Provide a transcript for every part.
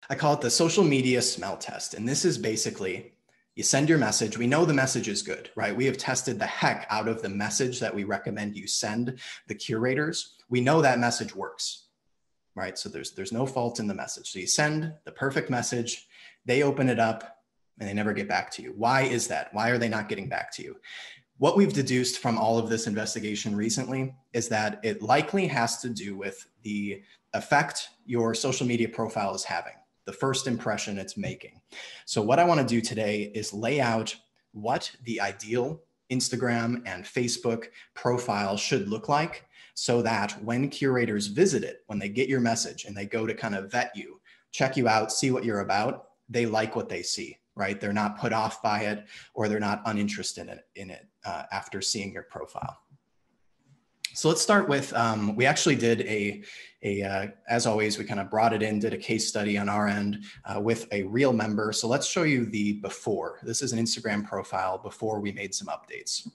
I call it the social media smell test. And this is basically, you send your message. We know the message is good, right? We have tested the heck out of the message that we recommend you send the curators. We know that message works, right? So there's no fault in the message. So you send the perfect message, they open it up and they never get back to you. Why is that? Why are they not getting back to you? What we've deduced from all of this investigation recently is that it likely has to do with the effect your social media profile is having, the first impression it's making. So what I want to do today is lay out what the ideal Instagram and Facebook profile should look like so that when curators visit it, when they get your message and they go to kind of vet you, check you out, see what you're about, they like what they see, right? They're not put off by it or they're not uninterested in it after seeing your profile. So let's start with, we actually did as always, we kind of brought it in, did a case study on our end with a real member. So let's show you the before. This is an Instagram profile before we made some updates.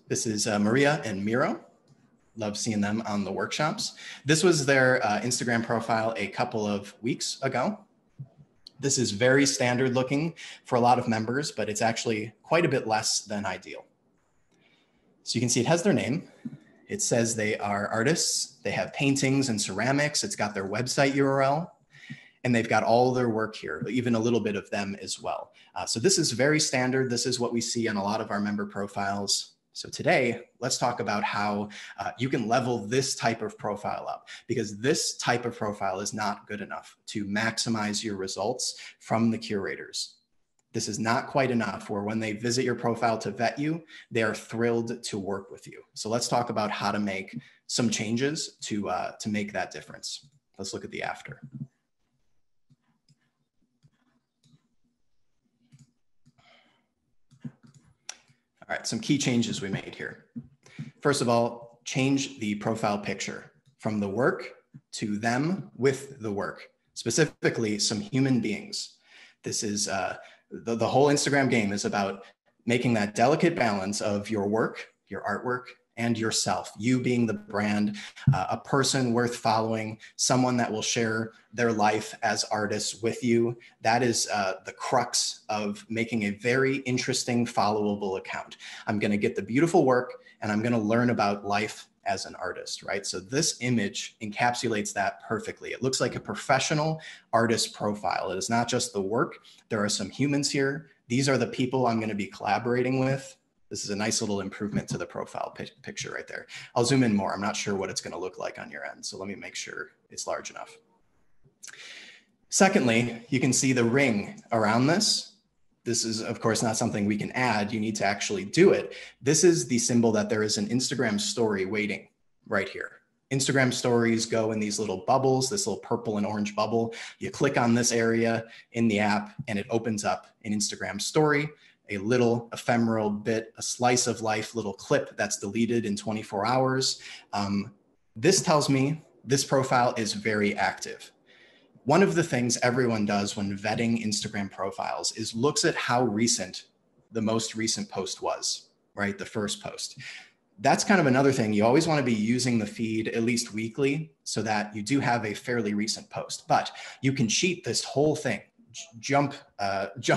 This is Maria and Miro. Love seeing them on the workshops. This was their Instagram profile a couple of weeks ago. This is very standard looking for a lot of members, but it's actually quite a bit less than ideal. So you can see it has their name. It says they are artists. They have paintings and ceramics. It's got their website URL, and they've got all their work here, even a little bit of them as well. So this is very standard. This is what we see on a lot of our member profiles. So today, let's talk about how you can level this type of profile up, because this type of profile is not good enough to maximize your results from the curators. This is not quite enough where when they visit your profile to vet you, they are thrilled to work with you. So let's talk about how to make some changes to make that difference. Let's look at the after. All right, some key changes we made here. First of all, change the profile picture from the work to them with the work, specifically some human beings. This is the whole Instagram game is about making that delicate balance of your work, your artwork, and yourself, you being the brand, a person worth following, someone that will share their life as artists with you. That is the crux of making a very interesting, followable account. I'm gonna get the beautiful work and I'm gonna learn about life as an artist, right? So this image encapsulates that perfectly. It looks like a professional artist profile. It is not just the work. There are some humans here. These are the people I'm gonna be collaborating with. This is a nice little improvement to the profile picture right there. I'll zoom in more. I'm not sure what it's going to look like on your end, so let me make sure it's large enough. Secondly, you can see the ring around this. This is, of course, not something we can add. You need to actually do it. This is the symbol that there is an Instagram story waiting right here. Instagram stories go in these little bubbles, this little purple and orange bubble. You click on this area in the app and it opens up an Instagram story, a little ephemeral bit, a slice of life, little clip that's deleted in 24 hours. This tells me this profile is very active. One of the things everyone does when vetting Instagram profiles is looks at how recent the most recent post was, right? The first post. That's kind of another thing. You always want to be using the feed at least weekly so that you do have a fairly recent post, but you can cheat this whole thing. Jump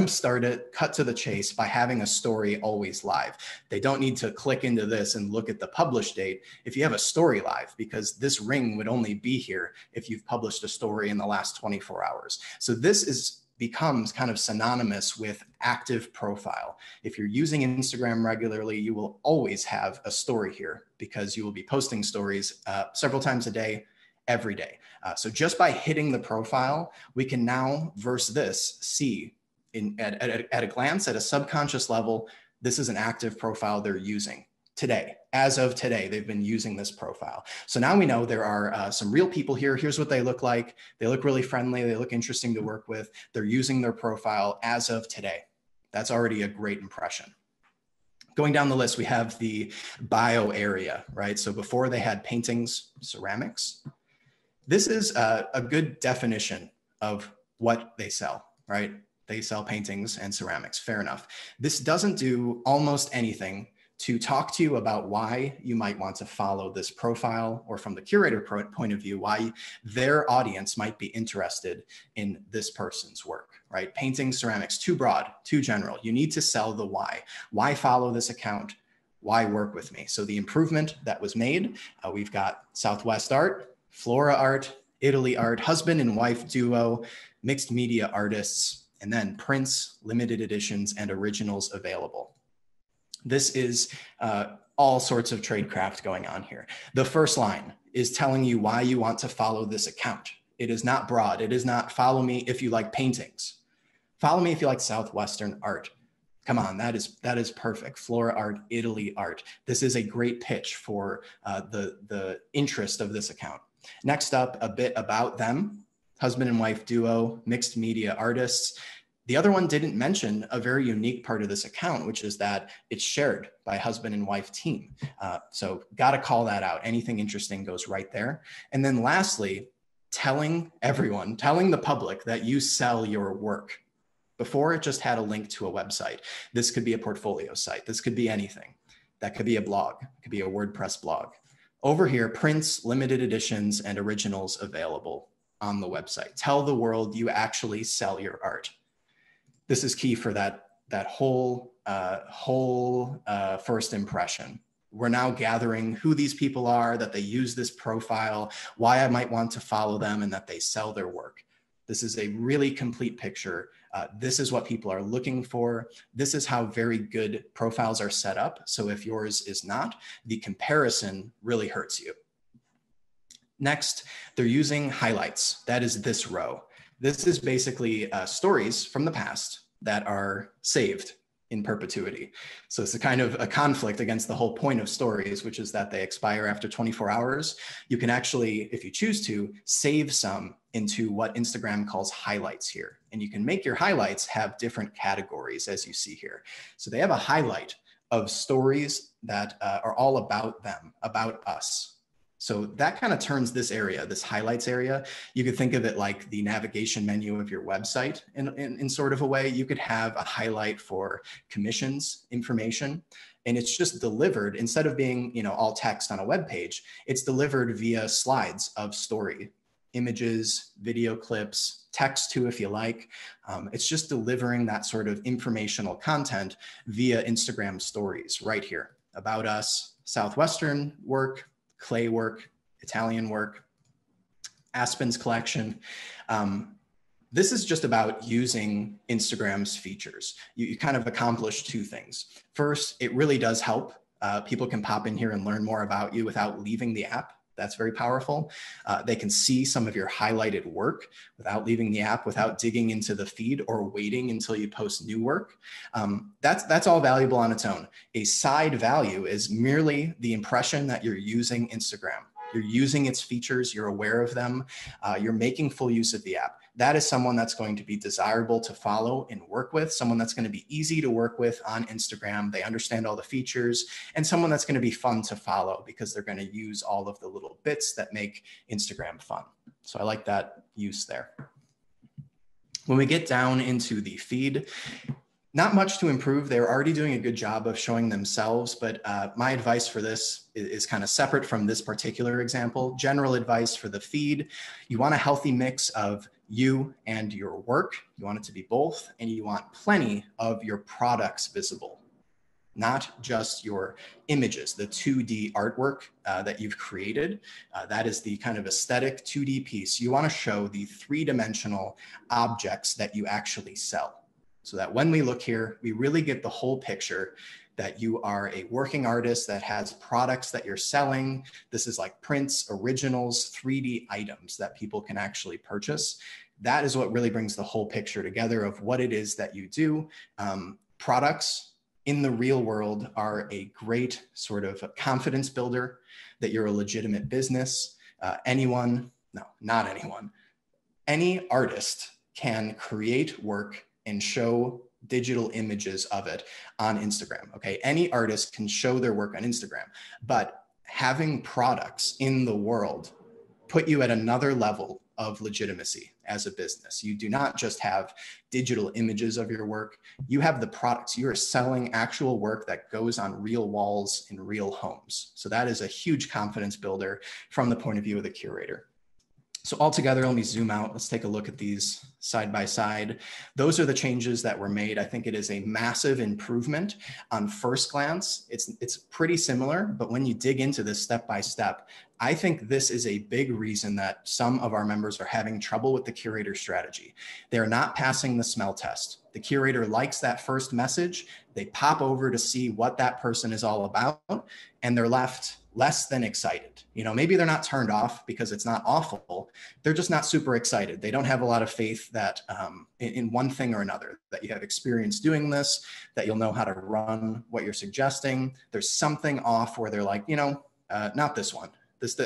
start it, cut to the chase by having a story always live. They don't need to click into this and look at the publish date if you have a story live, because this ring would only be here if you've published a story in the last 24 hours. So this becomes kind of synonymous with active profile. If you're using Instagram regularly, you will always have a story here because you will be posting stories several times a day, every day. So just by hitting the profile, we can now, versus this, see at a glance, at a subconscious level, this is an active profile they're using today. As of today, they've been using this profile. So now we know there are some real people here. Here's what they look like. They look really friendly. They look interesting to work with. They're using their profile as of today. That's already a great impression. Going down the list, we have the bio area, right? So before they had paintings, ceramics. This is a good definition of what they sell, right? They sell paintings and ceramics, fair enough. This doesn't do almost anything to talk to you about why you might want to follow this profile, or from the curator point of view, why their audience might be interested in this person's work, right? Painting, ceramics, too broad, too general. You need to sell the why. Why follow this account? Why work with me? So the improvement that was made, we've got Southwest art, Flora art, Italy art, husband and wife duo, mixed media artists, and then prints, limited editions, and originals available. This is all sorts of tradecraft going on here. The first line is telling you why you want to follow this account. It is not broad. It is not follow me if you like paintings. Follow me if you like Southwestern art. Come on, that is perfect. Flora art, Italy art. This is a great pitch for the interest of this account. Next up, a bit about them. Husband and wife duo, mixed media artists. The other one didn't mention a very unique part of this account, which is that it's shared by husband and wife team. So got to call that out. Anything interesting goes right there. And then lastly, telling everyone, telling the public that you sell your work. Before, it just had a link to a website. This could be a portfolio site. This could be anything. That could be a blog. It could be a WordPress blog. Over here, prints, limited editions, and originals available on the website. Tell the world you actually sell your art. This is key for that whole first impression. We're now gathering who these people are, that they use this profile, why I might want to follow them, and that they sell their work. This is a really complete picture. This is what people are looking for. This is how very good profiles are set up. So if yours is not, the comparison really hurts you. Next, they're using highlights. That is this row. This is basically stories from the past that are saved in perpetuity. So it's a kind of a conflict against the whole point of stories, which is that they expire after 24 hours. You can actually, if you choose to, save some into what Instagram calls highlights here. And you can make your highlights have different categories, as you see here. So they have a highlight of stories that are all about them, about us. So that kind of turns this area, this highlights area, you could think of it like the navigation menu of your website in sort of a way. You could have a highlight for commissions information, and it's just delivered, instead of being, you know, all text on a web page, it's delivered via slides of story, images, video clips, text too, if you like. It's just delivering that sort of informational content via Instagram stories right here. About us, Southwestern work, clay work, Italian work, Aspen's collection. This is just about using Instagram's features. You kind of accomplish two things. First, it really does help. People can pop in here and learn more about you without leaving the app. That's very powerful. They can see some of your highlighted work without leaving the app, without digging into the feed or waiting until you post new work. That's all valuable on its own. A side value is merely the impression that you're using Instagram. You're using its features, you're aware of them, you're making full use of the app. That is someone that's going to be desirable to follow and work with, someone that's going to be easy to work with on Instagram. They understand all the features, and someone that's going to be fun to follow because they're going to use all of the little bits that make Instagram fun. So I like that use there. When we get down into the feed, not much to improve. They're already doing a good job of showing themselves, but my advice for this is kind of separate from this particular example. General advice for the feed: you want a healthy mix of you and your work. You want it to be both, and you want plenty of your products visible, not just your images, the 2D artwork that you've created. That is the kind of aesthetic 2D piece. You want to show the three-dimensional objects that you actually sell, so that when we look here, we really get the whole picture that you are a working artist that has products that you're selling. This is like prints, originals, 3D items that people can actually purchase. That is what really brings the whole picture together of what it is that you do. Products in the real world are a great sort of confidence builder, that you're a legitimate business. Not anyone. Any artist can create work and show digital images of it on Instagram. Okay, any artist can show their work on Instagram, but having products in the world put you at another level of legitimacy as a business. You do not just have digital images of your work. You have the products. You are selling actual work that goes on real walls in real homes. So that is a huge confidence builder from the point of view of the curator. So altogether, let me zoom out. Let's take a look at these side by side. Those are the changes that were made. I think it is a massive improvement on first glance. It's pretty similar, but when you dig into this step by step, I think this is a big reason that some of our members are having trouble with the curator strategy. They're not passing the smell test. The curator likes that first message. They pop over to see what that person is all about, and they're left less than excited. You know, maybe they're not turned off because it's not awful. They're just not super excited. They don't have a lot of faith that in one thing or another, that you have experience doing this, that you'll know how to run what you're suggesting. There's something off where they're like, you know, not this one.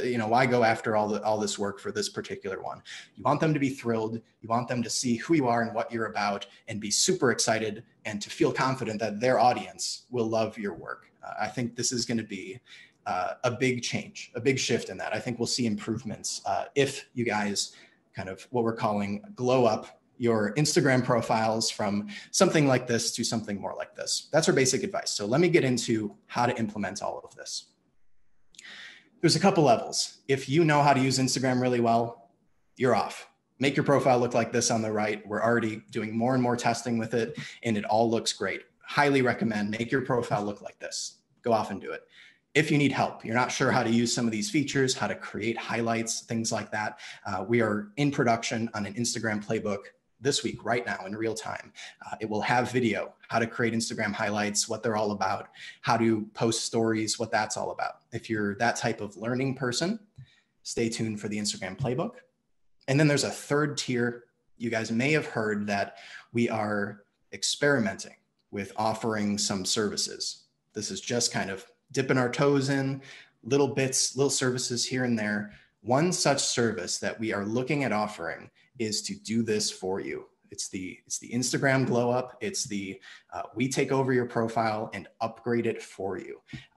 You know, why go after all this work for this particular one? You want them to be thrilled. You want them to see who you are and what you're about and be super excited and to feel confident that their audience will love your work. I think this is going to be a big change, a big shift in that. I think we'll see improvements if you guys kind of what we're calling glow up your Instagram profiles from something like this to something more like this. That's our basic advice. So let me get into how to implement all of this. There's a couple levels. If you know how to use Instagram really well, you're off. Make your profile look like this on the right. We're already doing more and more testing with it, and it all looks great. Highly recommend make your profile look like this. Go off and do it. If you need help, you're not sure how to use some of these features, how to create highlights, things like that, we are in production on an Instagram playbook this week, right now, in real time. It will have video, how to create Instagram highlights, what they're all about, how to post stories, what that's all about. If you're that type of learning person, stay tuned for the Instagram playbook. And then there's a third tier. You guys may have heard that we are experimenting with offering some services. This is just kind of dipping our toes in, little bits, little services here and there. One such service that we are looking at offering is to do this for you. It's the Instagram glow up. It's the we take over your profile and upgrade it for you.